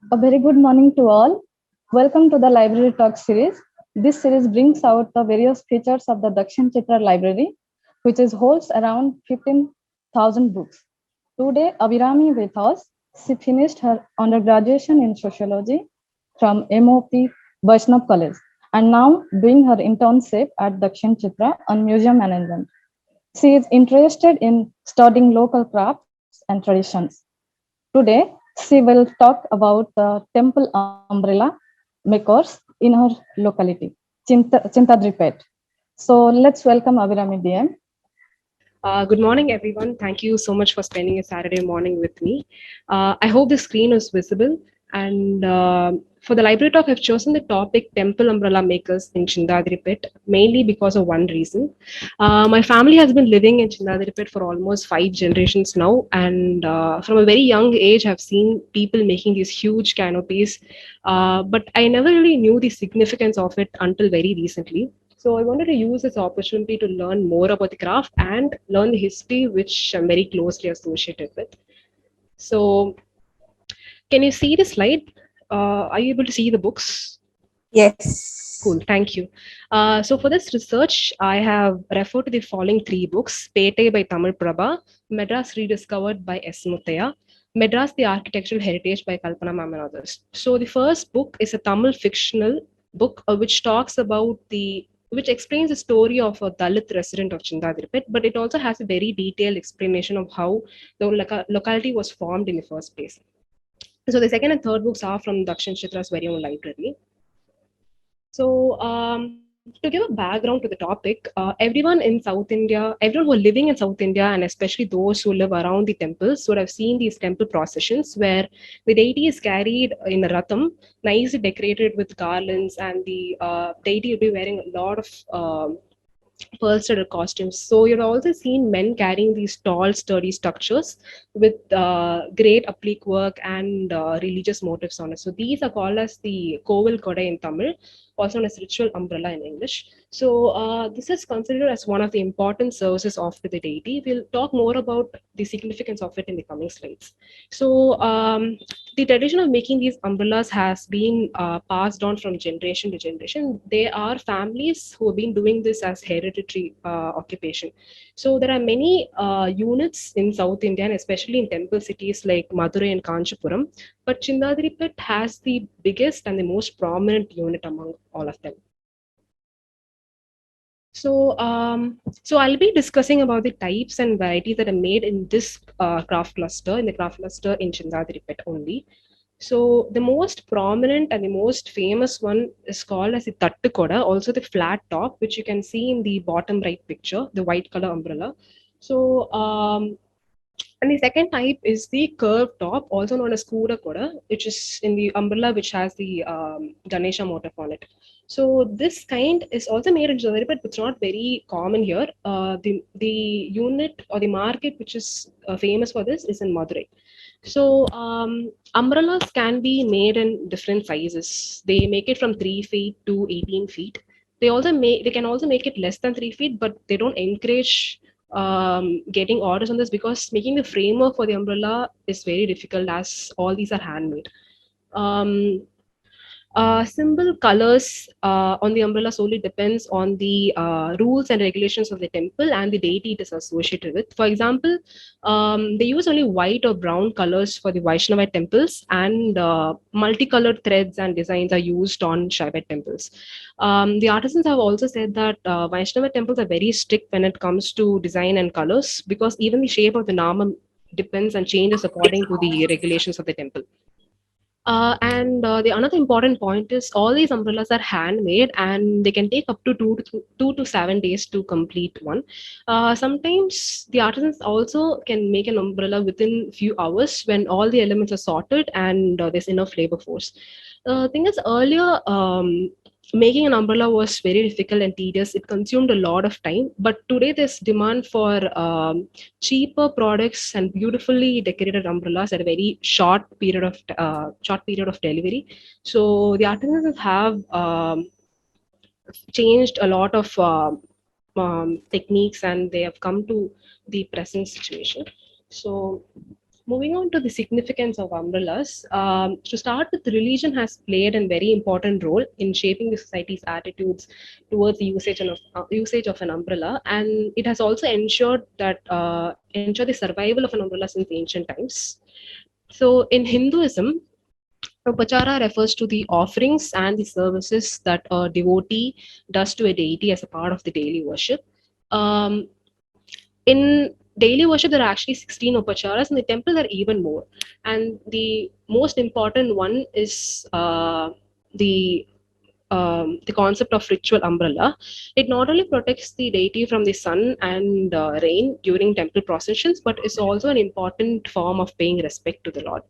A very good morning to all. Welcome to the Library Talk series. This series brings out the various features of the Dakshin Chitra Library, which is holds around 15,000 books. Today, Abirami with us. She finished her undergraduate in sociology from MOP Vaishnav College and now doing her internship at Dakshin Chitra on museum management. She is interested in studying local crafts and traditions. Today, she will talk about the temple umbrella makers in her locality, Chintadripet. So let's welcome Abirami DM. Good morning, everyone. Thank you so much for spending a Saturday morning with me. I hope the screen is visible. And for the library talk, I've chosen the topic Temple Umbrella Makers in Chintadripet, mainly because of one reason. My family has been living in Chintadripet for almost 5 generations now. And from a very young age, I've seen people making these huge canopies. But I never really knew the significance of it until very recently. So I wanted to use this opportunity to learn more about the craft and learn the history, which I'm very closely associated with. So can you see the slide? Are you able to see the books? Yes. Cool, thank you. So for this research, I have referred to the following three books: Pete by Tamil Prabha, Madras Rediscovered by S. Muthaya, Madras the Architectural Heritage by Kalpana Ma'am and others. So the first book is a Tamil fictional book which talks about which explains the story of a Dalit resident of Chindadripet, but it also has a very detailed explanation of how the locality was formed in the first place. So the second and third books are from Dakshin Chitra's very own library. So, to give a background to the topic, everyone in South India, everyone who are living in South India, and especially those who live around the temples, would have seen these temple processions where the deity is carried in a ratham, nicely decorated with garlands, and the deity will be wearing a lot of pearl-studded costumes. So you've also seen men carrying these tall, sturdy structures with great applique work and religious motifs on it. So these are called as the Kovil Kodai in Tamil, also known as ritual umbrella in English. So this is considered as one of the important services offered to the deity. We'll talk more about the significance of it in the coming slides. So the tradition of making these umbrellas has been passed on from generation to generation. There are families who have been doing this as hereditary occupation. So there are many units in South India, and especially in temple cities like Madurai and Kanchipuram. But Chindadripet has the biggest and the most prominent unit among all of them. So I'll be discussing about the types and varieties that are made in this craft cluster, in the craft cluster in Chindadripet only. So the most prominent and the most famous one is called as the Tattukoda, also the flat top, which you can see in the bottom right picture, the white color umbrella. So and the second type is the curved top, also known as Kuda Koda, which is in the umbrella which has the Ganesha motif on it. So this kind is also made in January, but it's not very common here. The unit or the market which is famous for this is in Madurai. So umbrellas can be made in different sizes. They make it from 3 feet to 18 feet. They can also make it less than 3 feet, but they don't encourage getting orders on this because making the framework for the umbrella is very difficult as all these are handmade. Um, Symbol colors on the umbrella solely depends on the rules and regulations of the temple and the deity it is associated with. For example, they use only white or brown colors for the Vaishnava temples, and multicolored threads and designs are used on Shaiva temples. The artisans have also said that Vaishnava temples are very strict when it comes to design and colors because even the shape of the nama depends and changes according to the regulations of the temple. And the another important point is all these umbrellas are handmade and they can take up to 2 to 7 days to complete one. Sometimes the artisans also can make an umbrella within few hours when all the elements are sorted and there's enough labor force. Thing is, earlier making an umbrella was very difficult and tedious. It consumed a lot of time, but today there's demand for cheaper products and beautifully decorated umbrellas at a very short period of delivery. So the artisans have changed a lot of techniques and they have come to the present situation. So Moving on to the significance of umbrellas, to start with, religion has played a very important role in shaping the society's attitudes towards the usage of an umbrella, and it has also ensured the survival of an umbrella since ancient times. So, in Hinduism, Upachara refers to the offerings and the services that a devotee does to a deity as a part of the daily worship. Um, in daily worship, there are actually 16 upacharas, and the temple there are even more. And the most important one is the concept of ritual umbrella. It not only protects the deity from the sun and rain during temple processions, but is also an important form of paying respect to the Lord.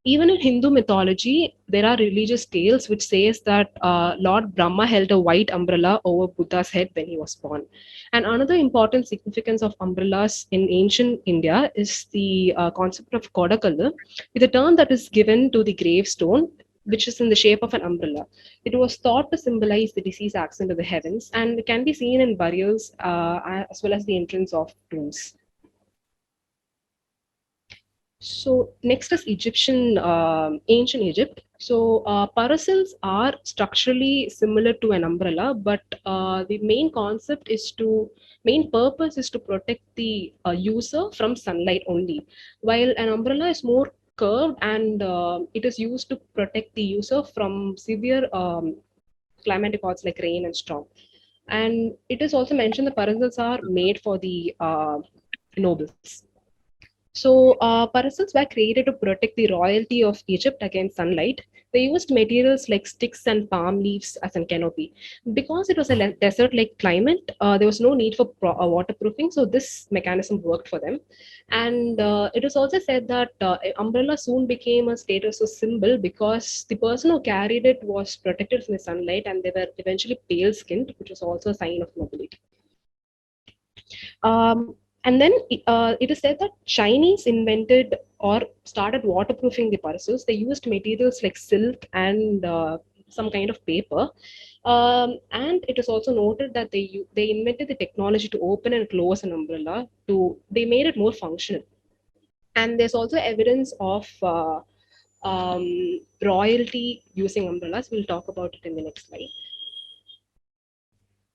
Even in Hindu mythology, there are religious tales which says that Lord Brahma held a white umbrella over Buddha's head when he was born. And another important significance of umbrellas in ancient India is the concept of Kodakalu, with a term that is given to the gravestone, which is in the shape of an umbrella. It was thought to symbolize the deceased ascent to the heavens, and can be seen in burials as well as the entrance of tombs. So next is ancient Egypt. So parasils are structurally similar to an umbrella, but the main purpose is to protect the user from sunlight only, while an umbrella is more curved and it is used to protect the user from severe climatic odds like rain and storm. And it is also mentioned the parasils are made for the nobles. So, parasits were created to protect the royalty of Egypt against sunlight. They used materials like sticks and palm leaves as a canopy. Because it was a desert like climate, there was no need for waterproofing, so this mechanism worked for them. And it is also said that umbrella soon became a status symbol because the person who carried it was protected from the sunlight and they were eventually pale skinned, which was also a sign of nobility. Um, and then it is said that Chinese invented or started waterproofing the parcels. They used materials like silk and some kind of paper. And it is also noted that they invented the technology to open and close an umbrella. They made it more functional. And there's also evidence of royalty using umbrellas. We'll talk about it in the next slide.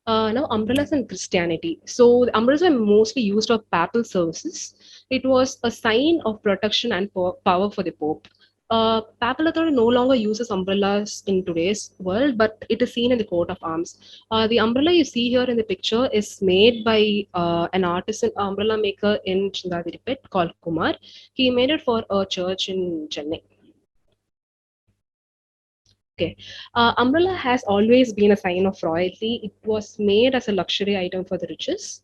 Now, umbrellas and Christianity. So, the umbrellas were mostly used for papal services. It was a sign of protection and power for the Pope. Papal authority no longer uses umbrellas in today's world, but it is seen in the coat of arms. The umbrella you see here in the picture is made by an artisan umbrella maker in Chintadripet called Kumar. He made it for a church in Chennai. Okay. Umbrella has always been a sign of royalty. It was made as a luxury item for the riches.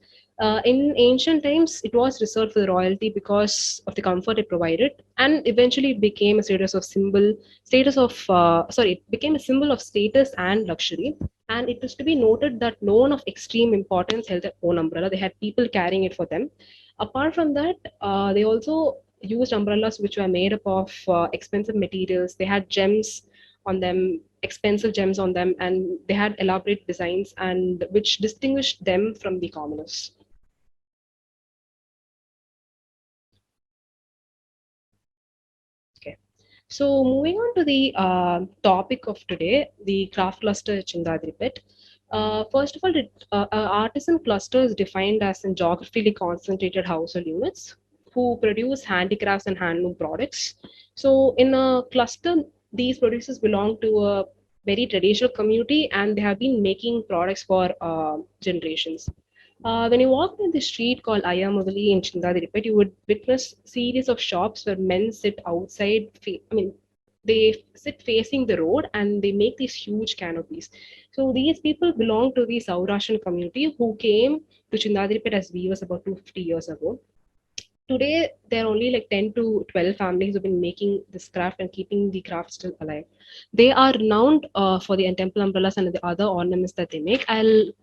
In ancient times, it was reserved for the royalty because of the comfort it provided, and eventually it became a it became a symbol of status and luxury. And it is to be noted that no one of extreme importance held their own umbrella. They had people carrying it for them. Apart from that, they also used umbrellas which were made up of expensive materials. They had gems on them, expensive gems on them, and they had elaborate designs and which distinguished them from the commoners. Okay. So moving on to the topic of today, the craft cluster Chintadripet. First of all, artisan cluster is defined as in geographically concentrated household units who produce handicrafts and handloom products. So in a cluster, these producers belong to a very traditional community and they have been making products for generations. When you walk in the street called Ayamavali in Chintadripet, you would witness series of shops where men sit outside. They sit facing the road and they make these huge canopies. So these people belong to the Saurashtrian community who came to Chintadripet as weavers about 250 years ago. Today, there are only like 10 to 12 families who've been making this craft and keeping the craft still alive. They are renowned for the temple umbrellas and the other ornaments that they make. I'll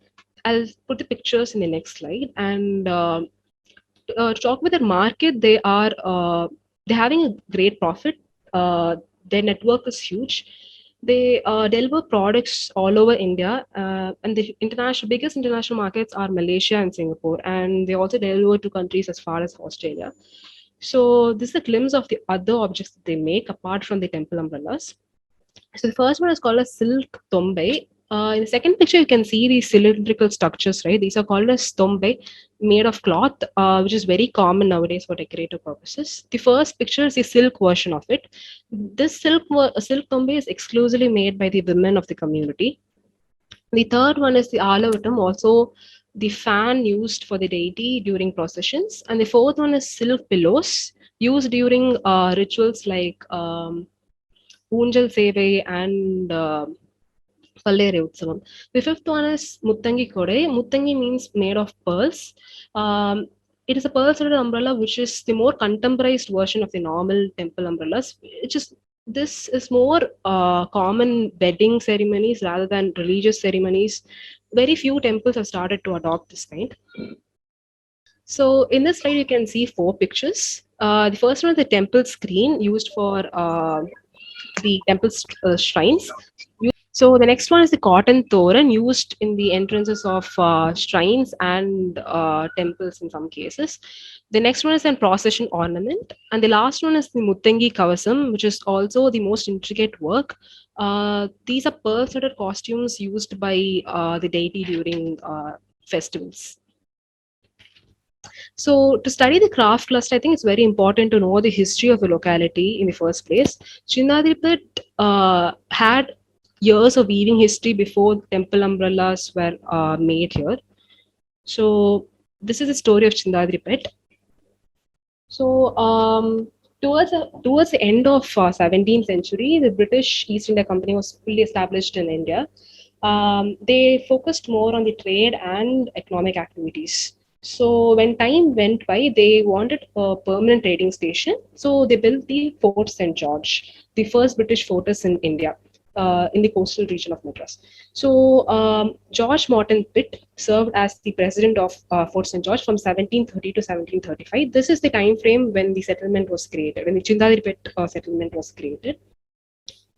put the pictures in the next slide. And to talk with the market, they're having a great profit. Their network is huge. They deliver products all over India, and the biggest international markets are Malaysia and Singapore, and they also deliver to countries as far as Australia. So this is a glimpse of the other objects that they make apart from the temple umbrellas. So the first one is called a silk tombe. In the second picture, you can see these cylindrical structures, right? These are called as tombe, made of cloth, which is very common nowadays for decorative purposes. The first picture is the silk version of it. This silk tombe is exclusively made by the women of the community. The third one is the alavatam, also the fan used for the deity during processions. And the fourth one is silk pillows used during rituals like Unjal Sevai and Pallere Utsavam. The fifth one is Muttangi Kodai. Muttangi means made of pearls. Um, it is a pearl-studded umbrella, which is the more contemporized version of the normal temple umbrellas. This is more common wedding ceremonies rather than religious ceremonies. Very few temples have started to adopt this kind. So in this slide, you can see four pictures. The first one is the temple screen used for the temple shrines. So the next one is the cotton toran used in the entrances of shrines and temples in some cases. The next one is a procession ornament, and the last one is the Muttangi Kavasam, which is also the most intricate work. These are pearl-studded costumes used by the deity during festivals. So, to study the craft cluster, I think it's very important to know the history of the locality in the first place. Chintadripet had years of weaving history before temple umbrellas were made here. So, this is the story of Chintadripet. So, towards the end of 17th century, the British East India Company was fully established in India. They focused more on the trade and economic activities. So when time went by, they wanted a permanent trading station. So they built the Fort St. George, the first British fortress in India, in the coastal region of Madras. So George Morton Pitt served as the president of Fort St. George from 1730 to 1735. This is the time frame when the settlement was created, when the Chintadripet settlement was created.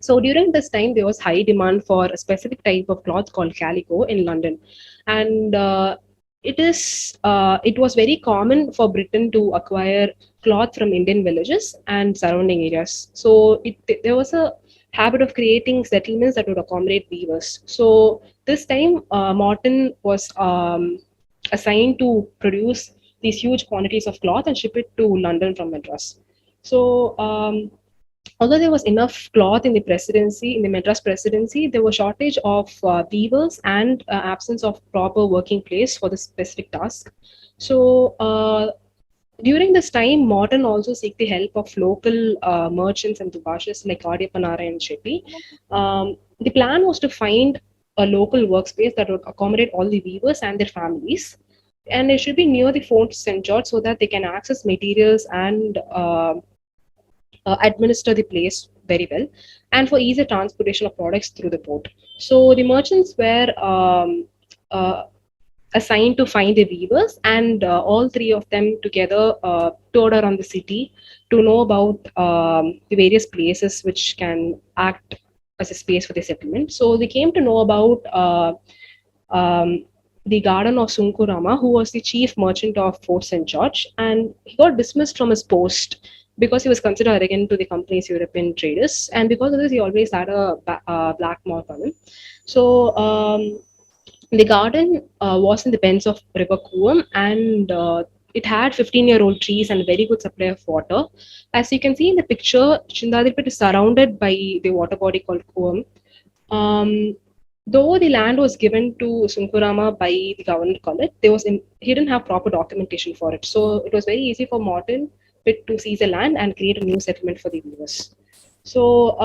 So during this time, there was high demand for a specific type of cloth called calico in London, and it was very common for Britain to acquire cloth from Indian villages and surrounding areas. So there was a habit of creating settlements that would accommodate weavers. So this time, Morton was assigned to produce these huge quantities of cloth and ship it to London from Madras. So although there was enough cloth in the presidency, in the Madras presidency, there was shortage of weavers and absence of proper working place for the specific task. So during this time, Morton also seek the help of local merchants and dubashas like Adyapanara and Shetty. The plan was to find a local workspace that would accommodate all the weavers and their families. And it should be near the Fort St. George so that they can access materials and administer the place very well, and for easy transportation of products through the port. So the merchants were uh, assigned to find the weavers, and all three of them together toured around the city to know about the various places which can act as a space for the settlement. So they came to know about um, the garden of Sunkurama, who was the chief merchant of Fort St. George, and he got dismissed from his post because he was considered arrogant to the company's European traders, and because of this, he always had a black mark on him. So the garden was in the bends of River Kuam, and it had 15-year-old trees and a very good supply of water. As you can see in the picture, Chintadripet is surrounded by the water body called Kuam. Though the land was given to Sunkurama by the government college, he didn't have proper documentation for it. So it was very easy for Morton Pitt to seize the land and create a new settlement for the weavers. So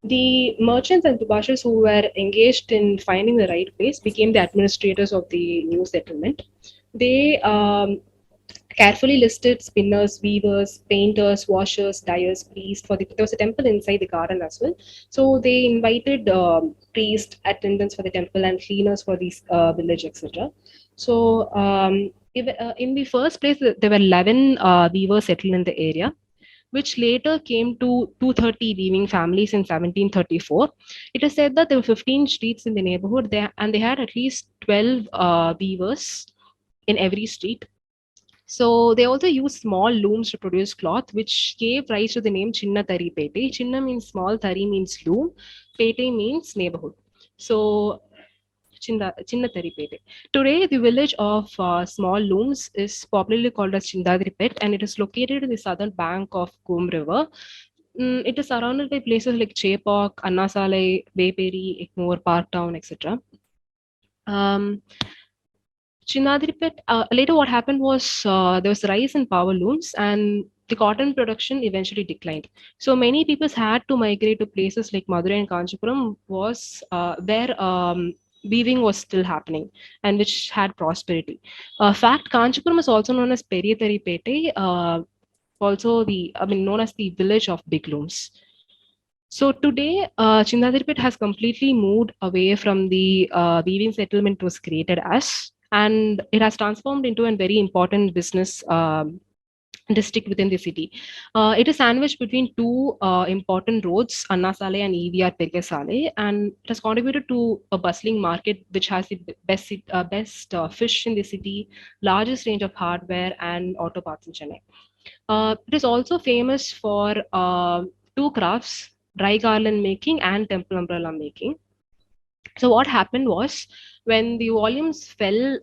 the merchants and Tubashas who were engaged in finding the right place became the administrators of the new settlement. They carefully listed spinners, weavers, painters, washers, dyers, priests. There was a temple inside the garden as well. So they invited priests, attendants for the temple, and cleaners for these village, etc. So in the first place, there were 11 weavers settled in the area, which later came to 230 weaving families in 1734. It is said that there were 15 streets in the neighborhood there, and they had at least 12 weavers in every street. So they also use small looms to produce cloth, which gave rise to the name Chintadripet. Chinna means small, Tari means loom, Pete means neighborhood. So Chintadripet. Today, the village of small looms is popularly called as Chintadripet, and it is located in the southern bank of Coombe River. It is surrounded by places like Chepauk, Annasale, Bayperi, Ekmore, Parktown, etc. Chintadripet, later what happened was there was a rise in power looms and the cotton production eventually declined. So many people had to migrate to places like Madurai and Kanchipuram was where weaving was still happening and which had prosperity. Fact, Kanchipuram is also known as Periyatharipete, also known as the village of big looms. So today, Chintadripet has completely moved away from the weaving settlement it was created as, and it has transformed into a very important business district within the city. It is sandwiched between two important roads, Anna Sale and EVR Perkesale, and it has contributed to a bustling market which has the best fish in the city, largest range of hardware and auto parts in Chennai. It is also famous for two crafts, dry garland making and temple umbrella making. So what happened was when the volumes fell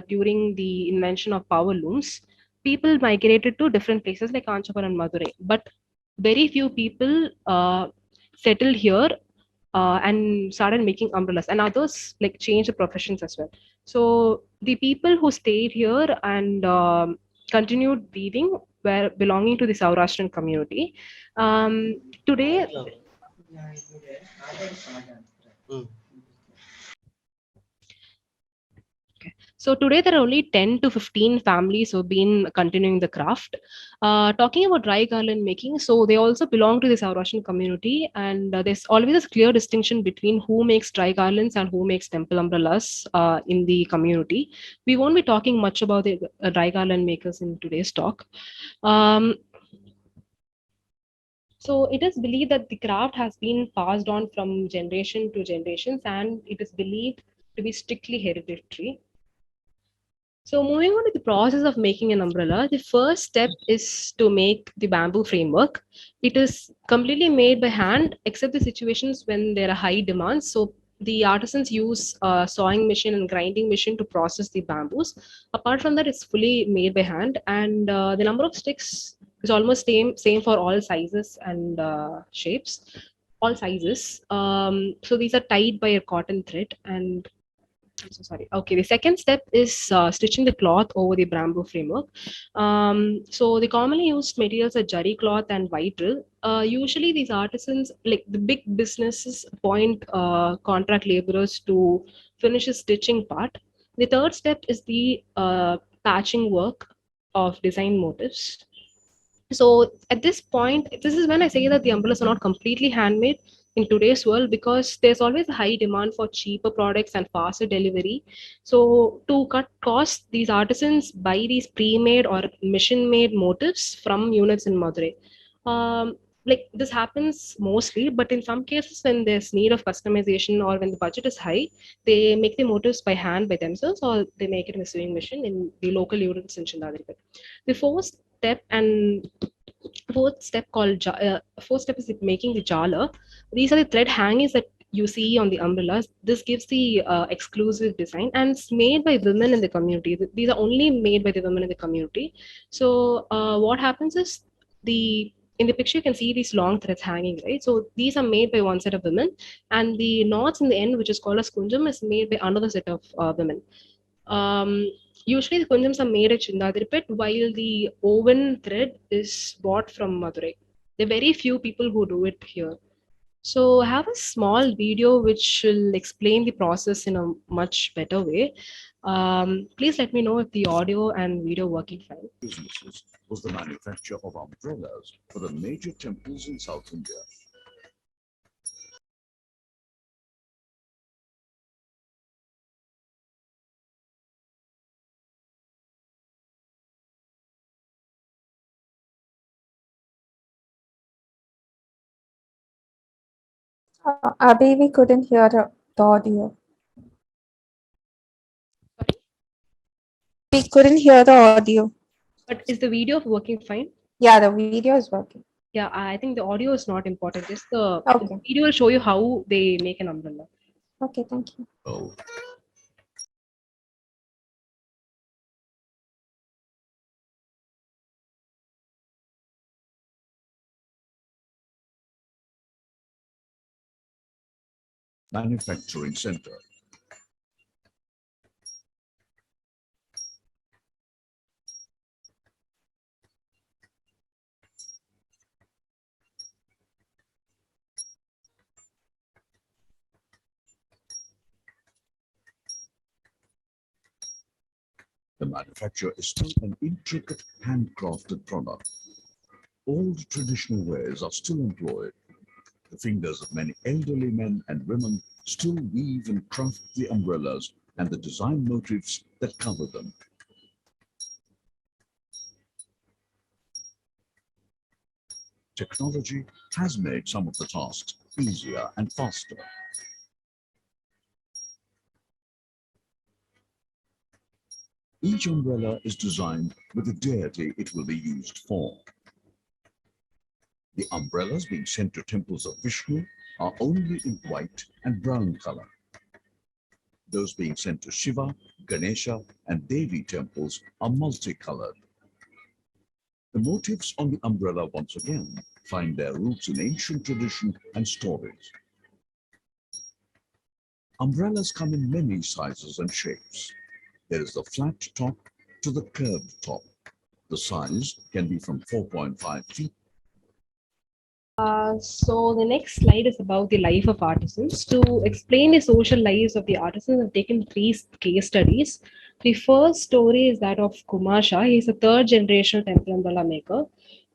during the invention of power looms, people migrated to different places like Kanchipuram and Madurai. But very few people settled here and started making umbrellas, and others like changed the professions as well. So the people who stayed here and continued weaving were belonging to the Saurashtrian community. Today, so today there are only 10 to 15 families who've been continuing the craft. Talking about dry garland making, so they also belong to the South Russian community, and there's always a clear distinction between who makes dry garlands and who makes temple umbrellas in the community. We won't be talking much about the dry garland makers in today's talk. Um, so it is believed that the craft has been passed on from generation to generations, and it is believed to be strictly hereditary. So moving on to the process of making an umbrella, the first step is to make the bamboo framework. It is completely made by hand, except the situations when there are high demands. So the artisans use a sawing machine and grinding machine to process the bamboos. Apart from that, it's fully made by hand, and the number of sticks is almost same for all sizes and shapes, all sizes. So these are tied by a cotton thread, and I'm so sorry. Okay, the second step is stitching the cloth over the bamboo framework. So the commonly used materials are jari cloth and white drill. Usually, these artisans, like the big businesses, appoint contract laborers to finish the stitching part. The third step is the patching work of design motifs. So at this point, this is when I say that the umbrellas are not completely handmade in today's world, because there's always a high demand for cheaper products and faster delivery. So to cut costs, these artisans buy these pre-made or machine-made motifs from units in Madurai. Like this happens mostly, but in some cases when there's need of customization or when the budget is high, they make the motifs by hand by themselves, or they make it in a sewing machine in the local units in Chintadripet. The fourth step fourth step is making the jala. These are the thread hangings that you see on the umbrellas. This gives the exclusive design, and it's made by women in the community. These are only made by the women in the community. So what happens is, the in the picture you can see these long threads hanging, right? So these are made by one set of women, and the knots in the end, which is called as kunjam, is made by another set of women. um, Usually, the kunjams are made at Chintadripet, while the woven thread is bought from Madurai. There are very few people who do it here. So, I have a small video which will explain the process in a much better way. Please let me know if the audio and video working fine. Businesses was the manufacture of umbrellas for the major temples in South India. Abhi, we couldn't hear the audio. Sorry? We couldn't hear the audio. But is the video working fine? Yeah, the video is working. Yeah, I think the audio is not important. Just the Okay. video will show you how they make an umbrella. Okay, thank you. Oh, manufacturing center. The manufacture is still an intricate handcrafted product. Old traditional wares are still employed. The fingers of many elderly men and women still weave and craft the umbrellas and the design motifs that cover them. Technology has made some of the tasks easier and faster. Each umbrella is designed with the deity it will be used for. The umbrellas being sent to temples of Vishnu are only in white and brown color. Those being sent to Shiva, Ganesha, and Devi temples are multicolored. The motifs on the umbrella once again find their roots in ancient tradition and stories. Umbrellas come in many sizes and shapes. There is the flat top to the curved top. The size can be from 4.5 feet. So the next slide is about the life of artisans. To explain the social lives of the artisans, I've taken three case studies. The first story is that of Kumar Shah. He's a third generation temple umbrella maker.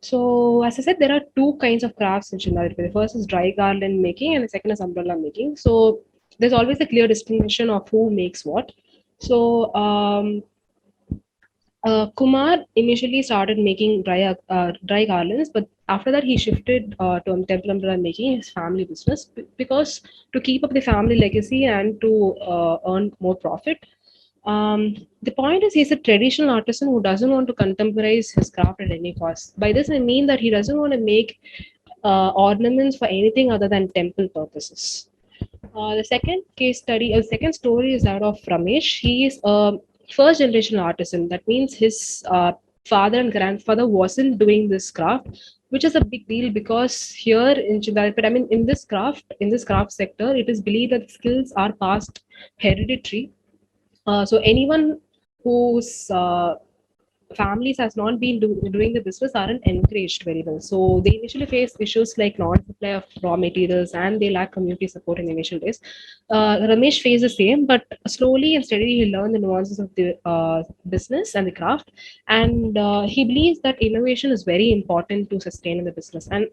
So as I said, there are two kinds of crafts in Chennai. The first is dry garland making and the second is umbrella making. So there's always a clear distinction of who makes what. So Kumar initially started making dry garlands, but after that he shifted to temple umbrella making, his family business, because to keep up the family legacy and to earn more profit. The point is, he's a traditional artisan who doesn't want to contemporize his craft at any cost. By this, I mean that he doesn't want to make ornaments for anything other than temple purposes. The second case study, second story is that of Ramesh. He is a first generation artisan. That means his father and grandfather wasn't doing this craft, which is a big deal because here in Chintadripet, I mean, in this craft sector, it is believed that skills are passed hereditary. So anyone whose families has not been doing the business aren't encouraged very well. So they initially face issues like non-supply of raw materials and they lack community support in the initial days. Ramesh faced the same, but slowly and steadily he learned the nuances of the business and the craft. And he believes that innovation is very important to sustain in the business. And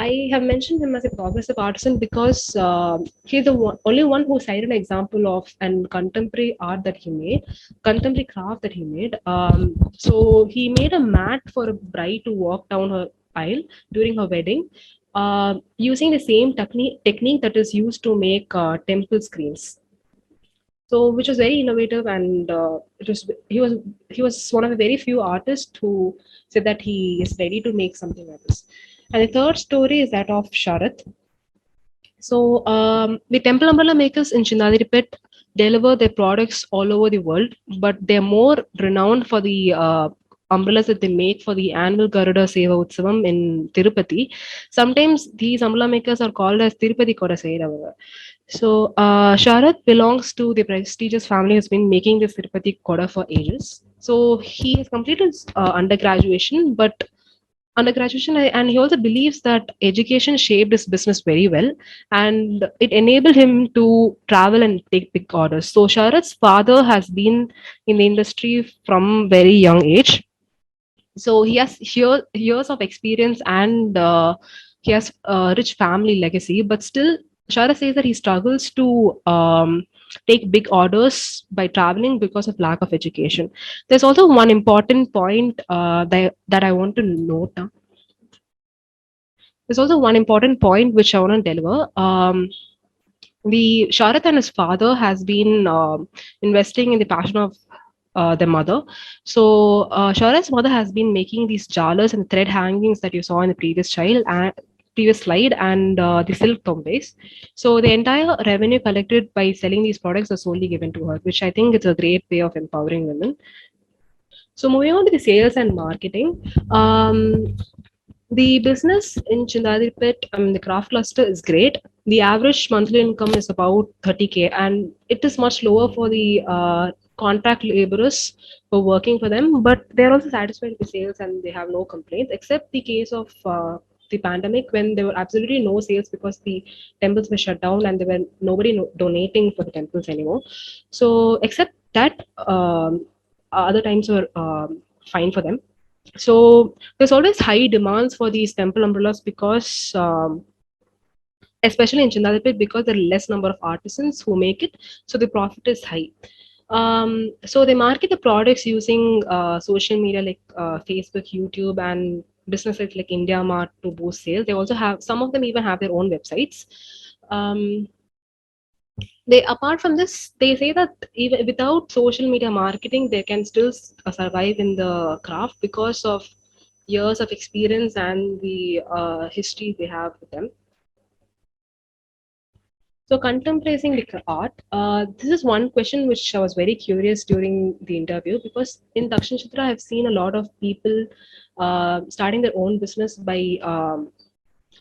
I have mentioned him as a progressive artisan because he's the only one who cited an example of an contemporary art that he made, contemporary craft that he made. So he made a mat for a bride to walk down her aisle during her wedding, using the same technique that is used to make temple screens. So, which was very innovative, and he was one of the very few artists who said that he is ready to make something like this. And the third story is that of Sharath. So the temple umbrella makers in Chintadripet deliver their products all over the world, but they're more renowned for the umbrellas that they make for the annual Garuda Seva Utsavam in Tirupati. Sometimes these umbrella makers are called as Tirupati Koda Seiravaga. So Sharath belongs to the prestigious family who's been making this Tirupati Koda for ages. So he has completed undergraduation, but under graduation and he also believes that education shaped his business very well and it enabled him to travel and take big orders. So Sharath's father has been in the industry from very young age, so he has years of experience and he has a rich family legacy, but still Sharath says that he struggles to take big orders by traveling because of lack of education. There's also one important point that I want to note. There's also one important point which I want to deliver. The Sharath and his father has been investing in the passion of the mother. So Shaura's mother has been making these jalas and thread hangings that you saw in the previous slide, and the silk tombes. So the entire revenue collected by selling these products is solely given to her, which I think is a great way of empowering women. So moving on to the sales and marketing. The business in Chintadripet, the craft cluster is great. The average monthly income is about 30K, and it is much lower for the contract laborers who are working for them, but they're also satisfied with the sales and they have no complaints, except the case of the pandemic when there were absolutely no sales because the temples were shut down and there were nobody donating for the temples anymore. So, except that, other times were fine for them. So there's always high demands for these temple umbrellas because, especially in Chindadipet, because there are less number of artisans who make it, so the profit is high. So they market the products using social media like Facebook, YouTube, and businesses like India Mart to boost sales. They also have some of them even have their own websites. Um, they apart from this, they say that even without social media marketing, they can still survive in the craft because of years of experience and the history they have with them. So contemplating the art, this is one question which I was very curious during the interview, because in Dakshin Chitra I've seen a lot of people starting their own business by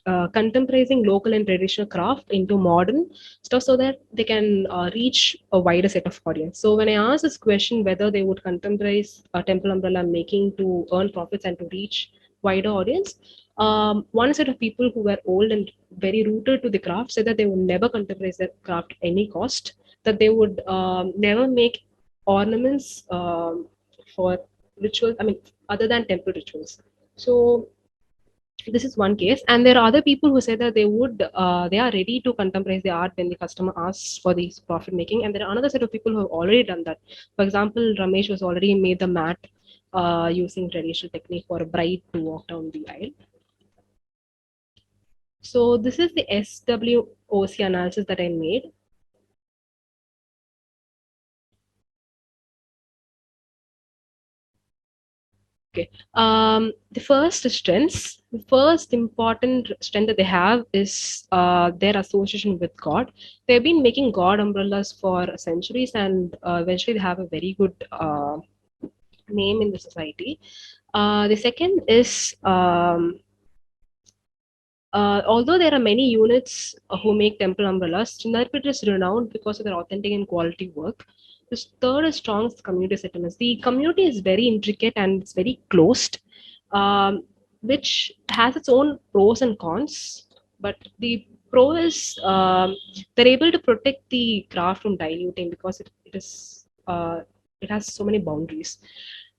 contemporizing local and traditional craft into modern stuff so that they can reach a wider set of audience. So when I asked this question whether they would contemporize temple umbrella making to earn profits and to reach wider audience, one set of people who were old and very rooted to the craft said that they would never contemporize their craft at any cost, that they would never make ornaments for rituals, I mean, other than temple rituals. So this is one case, and there are other people who say that they are ready to contemporize the art when the customer asks for these profit making, and there are another set of people who have already done that. For example, Ramesh was already made the mat using traditional technique for a bride to walk down the aisle. So this is the SWOC analysis that I made. Okay. The first important strength that they have is their association with God. They've been making God umbrellas for centuries, and eventually they have a very good name in the society. The second is, although there are many units who make temple umbrellas, Chindarpet is renowned because of their authentic and quality work. The third is strong is community settlements. The community is very intricate and it's very closed, which has its own pros and cons. But the pro is they're able to protect the craft from diluting because it has so many boundaries.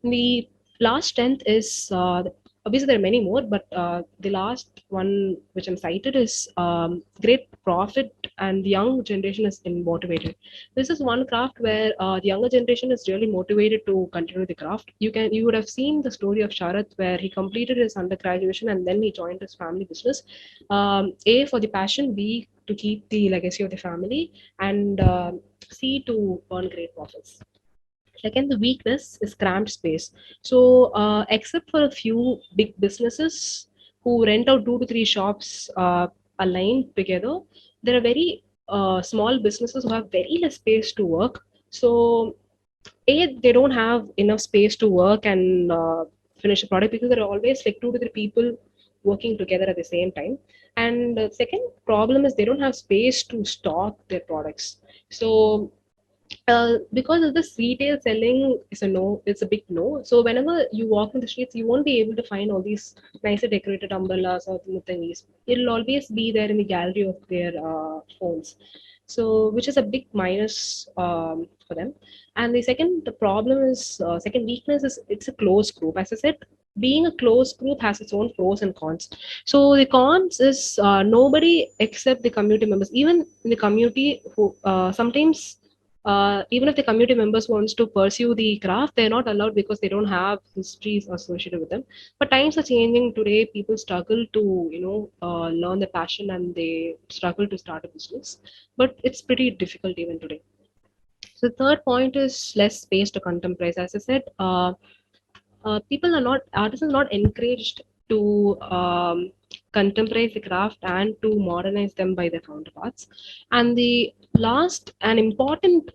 The last strength is obviously there are many more, but the last one which I'm cited is great profit, and the young generation is motivated. This is one craft where the younger generation is really motivated to continue the craft. You would have seen the story of Sharath where he completed his undergraduation and then he joined his family business. A, for the passion, B, to keep the legacy of the family, and C, to earn great profits. Second, the weakness is cramped space. So, except for a few big businesses who rent out 2 to 3 shops aligned together, there are very small businesses who have very less space to work. So, A, they don't have enough space to work and finish a product because there are always like 2 to 3 people working together at the same time. And the second problem is they don't have space to stock their products. So because of this, retail selling is a no, it's a big no. So whenever you walk in the streets, you won't be able to find all these nicer decorated umbrellas or the muttangis. It'll always be there in the gallery of their phones. So which is a big minus for them. And the second problem is second weakness is it's a closed group. As I said, being a closed group has its own pros and cons. So the cons is nobody except the community members. Even in the community who sometimes even if the community members wants to pursue the craft, they're not allowed because they don't have histories associated with them. But times are changing today. People struggle to learn the passion and they struggle to start a business, but it's pretty difficult even today. So the third point is less space to contemplate. As I said, people are not artisans are not encouraged to contemporary the craft and to modernize them by their counterparts. And the last and important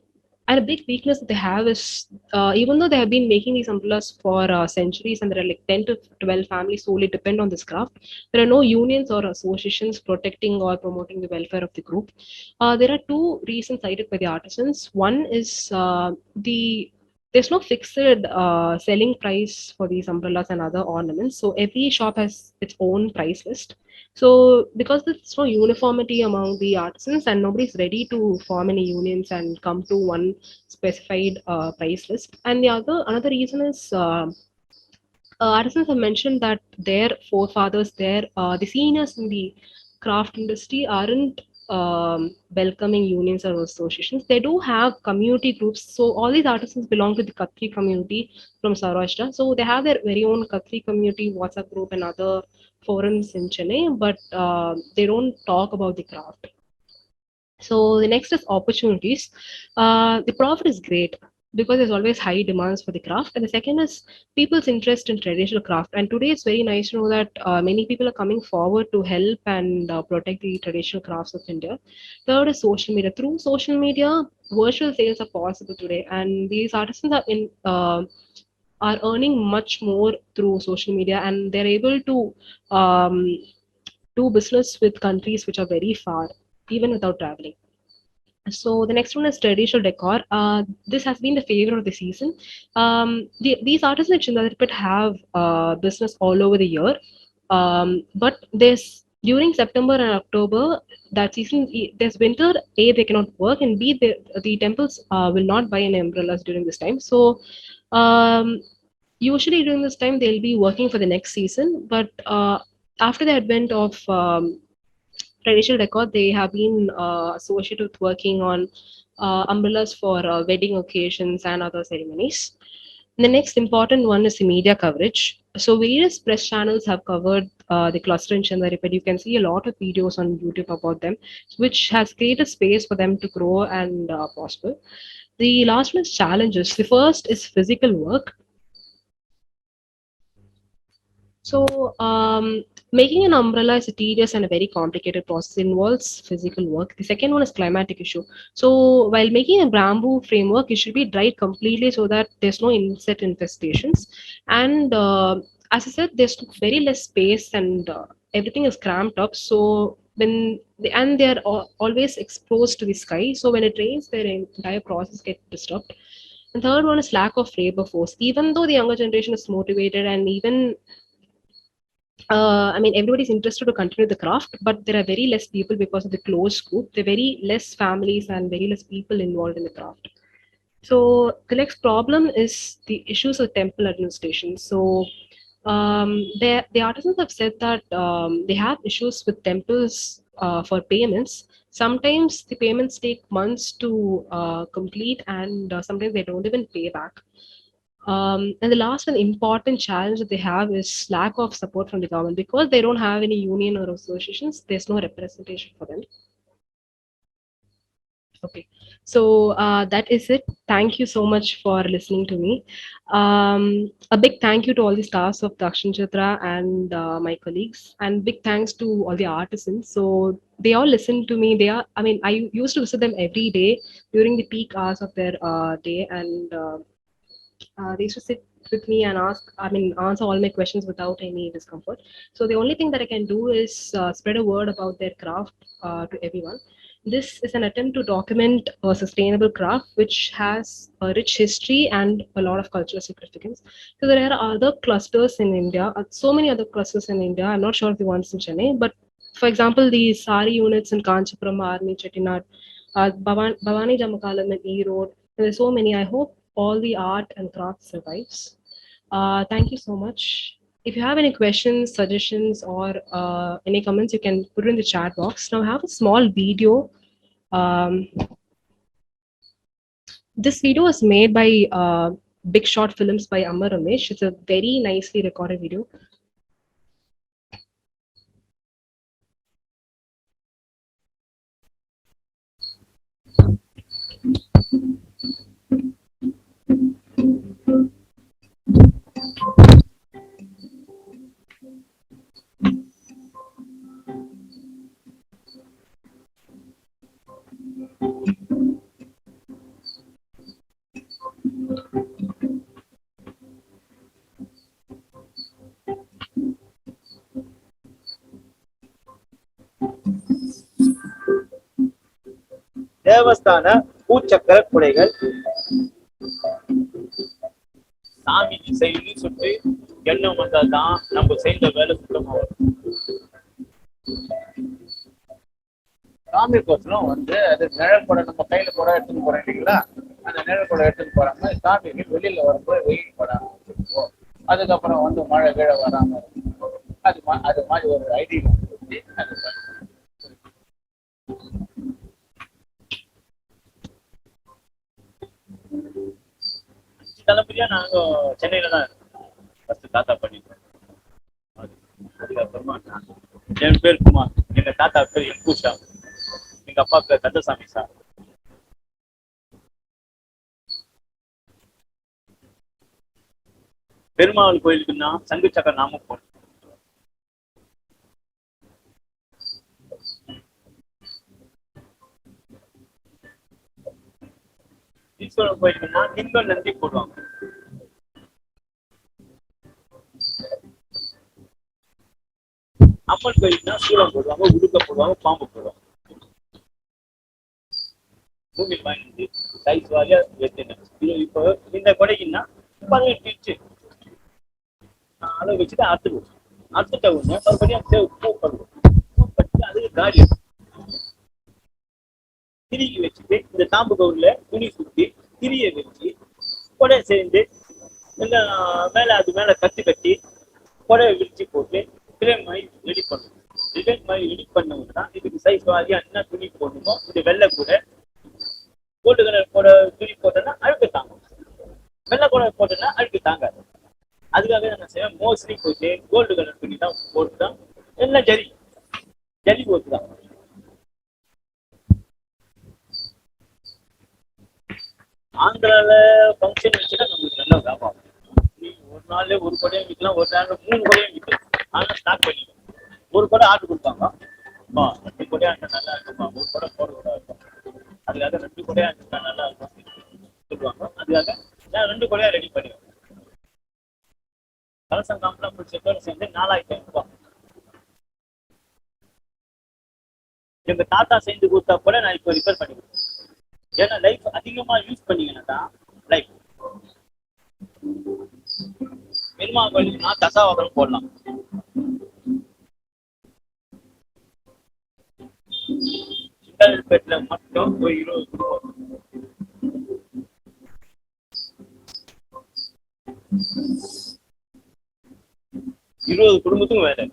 and a big weakness that they have is even though they have been making these umbrellas for centuries and there are like 10 to 12 families solely depend on this craft, there are no unions or associations protecting or promoting the welfare of the group. There are two reasons cited by the artisans. One is the there's no fixed selling price for these umbrellas and other ornaments. So every shop has its own price list. So because there's no uniformity among the artisans and nobody's ready to form any unions and come to one specified price list. And another reason is artisans have mentioned that their forefathers, the seniors in the craft industry, aren't welcoming unions or associations. They do have community groups. So all these artisans belong to the Khatri community from Saurashtra. So they have their very own Khatri community WhatsApp group and other forums in Chennai, but they don't talk about the craft. So the next is opportunities. The profit is great because there's always high demands for the craft. And the second is people's interest in traditional craft. And today it's very nice to know that many people are coming forward to help and protect the traditional crafts of India. Third is social media. Through social media, virtual sales are possible today, and these artisans are earning much more through social media, and they're able to um, do business with countries which are very far, even without traveling. So the next one is traditional decor. This has been the favorite of the season. These artists in Chintadripet have business all over the year, but there's during September and October that season. There's winter. A, they cannot work, and B, the temples will not buy any umbrellas during this time. So um, usually during this time they'll be working for the next season, but after the advent of traditional decor, they have been associated with working on umbrellas for wedding occasions and other ceremonies. The next important one is the media coverage. So various press channels have covered the cluster in Chandaripet. You can see a lot of videos on YouTube about them, which has created space for them to grow and prosper. The last one is challenges. The first is physical work. So, making an umbrella is a tedious and a very complicated process. It involves physical work. The second one is climatic issue. So, while making a bamboo framework, it should be dried completely so that there's no insect infestations. And as I said, there's very less space and everything is cramped up. So, and they're always exposed to the sky. So, when it rains, their entire process gets disturbed. And third one is lack of labor force. Even though the younger generation is motivated and even I mean, everybody's interested to continue the craft, but there are very less people because of the closed group. There are very less families and very less people involved in the craft. So the next problem is the issues of temple administration. So the artisans have said that they have issues with temples for payments. Sometimes the payments take months to complete, and sometimes they don't even pay back. And the last and important challenge that they have is lack of support from the government because they don't have any union or associations. There's no representation for them. Okay, so that is it. Thank you so much for listening to me. A big thank you to all the stars of Dakshin Chitra and my colleagues, and big thanks to all the artisans. So they all listen to me. I mean, I used to visit them every day during the peak hours of their day, and they used to sit with me and answer all my questions without any discomfort. So the only thing that I can do is spread a word about their craft to everyone. This is an attempt to document a sustainable craft which has a rich history and a lot of cultural significance. So there are other clusters in India, so many other clusters in India. I'm not sure of the ones in Chennai, but for example, the sari units in Kanchipuram, Army, Chettinad, Bhavani Jamakalam and E Road. There's so many. I hope all the art and craft survives. Thank you so much. If you have any questions, suggestions, or any comments, you can put it in the chat box. Now, I have a small video. Um, this video was made by Big Shot Films by Amar Ramesh. It's a very nicely recorded video. தேவஸ்தான பூச்சக்கர குடைகள். சாமி செய்து சுற்றி எண்ணம் வந்தாதான் நம்ம செய்த வேலை சுத்தமா வரும். சாமி கோசரம் வந்து அது நிழல் கூட நம்ம கையில கூட எடுத்துன்னு போறோம் இல்லைங்களா, அந்த நிழல் கூட எடுத்துன்னு போறாங்க. சாமிக்கு வெளியில வரும்போது வெயில் படாம இருக்கும், அதுக்கப்புறம் வந்து மழை கீழே வராம இருக்கும். அது மாதிரி ஒரு ஐடியா தலைமுறையா நாங்க சென்னையில தான் ஃபர்ஸ்ட் தாத்தா பண்ணிட்டோம். அதுக்கப்புறமா என் பேர் குமார், எங்க தாத்தா பேர் எம்பூஷா, எங்க அப்பா பேர் கந்தசாமி சார். பெருமாள் கோயிலுக்குன்னா சங்கு சக்கர நாம போனோம். ஈஸ்வரன் கோயிலுக்குன்னா திங்கள் நந்தி போடுவாங்க. அம்மன் கோயிலுக்குன்னா சூளம் போடுவாங்க, உடுக்க போடுவாங்க, பாம்பு போடுவாங்க. மூங்கில் வாங்கி சைஸ் வாரியா எடுத்துங்க. இப்போ இந்த கொடைக்குன்னா 18 இன்ச்சு அளவு வச்சுட்டு அறுத்துடுவோம். அறுத்துட்ட உடனே மறுபடியும் பூ பண்ணுவோம். பூ பண்ணிட்டு அதுக்கு காடி திருகி வச்சுட்டு இந்த தாம்பு கவுர்ல துணி சுத்தி திரிய வச்சு கொடை சேர்ந்து மேல அது மேல கட்டு கட்டி கொடையை விரிச்சு போட்டு டிசைன் மாதிரி ரெடி பண்ணுவோம். டிசைன் மாதிரி ரெடி பண்ணோம்னா இதுக்கு சைஸ் வாரியா என்ன துணி போடணுமோ இது வெள்ளை கூட கோல்டு கலர் கூட துணி போட்டோன்னா அழுக்கு தாங்கும், வெள்ளை கூட போட்டோன்னா அழுக்கு தாங்காது. அதுக்காக என்ன செய்வேன், மோஸ்ட்லி போயிட்டு கோல்டு கலர் துணி தான் போட்டு தான் எல்லாம் ஜலி போட்டு தான். ஆந்திரால ஃபங்க்ஷன் வச்சுன்னா நம்மளுக்கு நல்ல வியாபாரம். ஒரு நாள்ல ஒரு கொடையும் விற்கலாம், ஒரு நாள் 3 கொடையும் விற்கலாம். ஆனால் ஸ்டாக் பண்ணிக்கலாம். ஒரு கொடை ஆர்டர் கொடுப்பாங்க, 2 கொடையா நல்லா இருக்குமா, ஒரு கொடை போட இருக்கும், அதுக்காக 2 கொடையா நல்லா இருக்கும் சொல்லுவாங்க. அதுக்காக நான் 2 கொடையா ரெடி பண்ணிடுவேன். கலசம் காம்பெல்லாம் முடிச்சதோட சேர்ந்து 4500 ரூபாய். எங்க தாத்தா செஞ்சு கொடுத்தா கூட நான் இப்போ ரிப்பேர் பண்ணி கொடுத்தேன். ஏன்னா லைஃப் அதிகமா யூஸ் பண்ணீங்கன்னா தான் லைஃப். பெருமா கோயிலுக்கு நான் தசாவதம் போடலாம். சிந்தாதிரிப்பேட்டில் மட்டும் ஒரு 20 குடும்பம். குடும்பத்துக்கும் வேலை.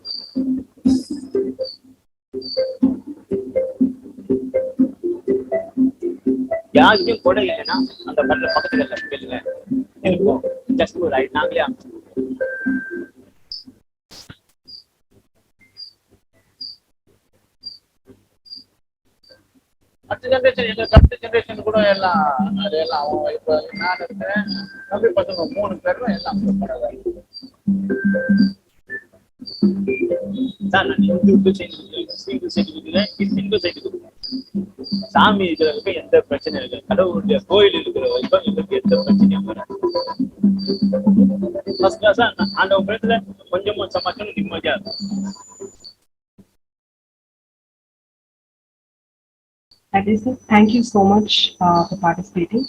யாருக்கும் கொடை இல்லைன்னா அந்த கடல பக்கத்துல கேளுங்க இருக்கும். ஜஸ்ட் ஒரு நாங்களே அடுத்த ஜென்ரேஷன், எங்க அடுத்த ஜென்ரேஷன் கூட எல்லாம் அது எல்லாம் இப்ப நான் இருக்கிறேன், தம்பி பசங்க 3 பேரும் எல்லாம் சார். நான் சிங்கிள் சைடு கொடுக்குறேன், சிங்கிள் சைடு கொடுக்குறேன். சாமி இருக்கிறவங்க எந்த பிரச்சனையும் இல்லை, கடவுளுடைய கோயில் இருக்கிற வரைக்கும் எங்களுக்கு எந்த பிரச்சனையும் வராது. ஃபர்ஸ்ட் கிளாஸா அந்த இடத்துல கொஞ்சமும் சமாச்சாரம் நிம்மதியா இருக்கும். That is it. Thank you so much for participating.